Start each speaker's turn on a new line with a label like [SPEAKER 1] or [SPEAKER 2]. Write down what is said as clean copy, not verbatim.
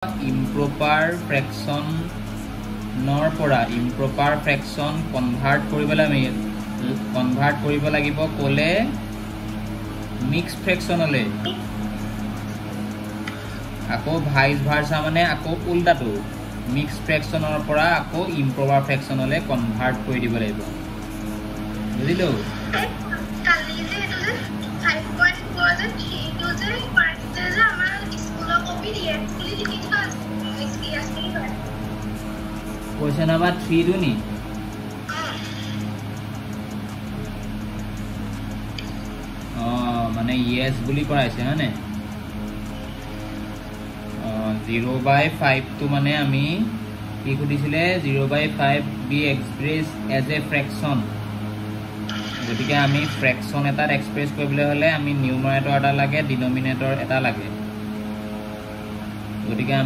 [SPEAKER 1] improper fraction nor pora improper fraction convert koribole ami convert koribo lagibo kole mixed fraction ole ako vice versa mane ako ulta to mixed fraction or pora ako improper fraction ole convert kori dibo laibo bujilo
[SPEAKER 2] kali je etu je 5.4 je 3 to je part je amar school copy diye kuli likhi thwa yes kali par
[SPEAKER 1] question number 3 do ni মানে yes বুলি কৰাইছে হয়নে 0/5 to মানে আমি কি কৰিছিলে 0/5 be expressed as a fraction গতিকে আমি fraction এটা এক্সপ্ৰেছ কৰিবলৈ হলে আমি নিউমাৰেটৰ এটা লাগে ডিনোমিনেটৰ এটা লাগে গতিকে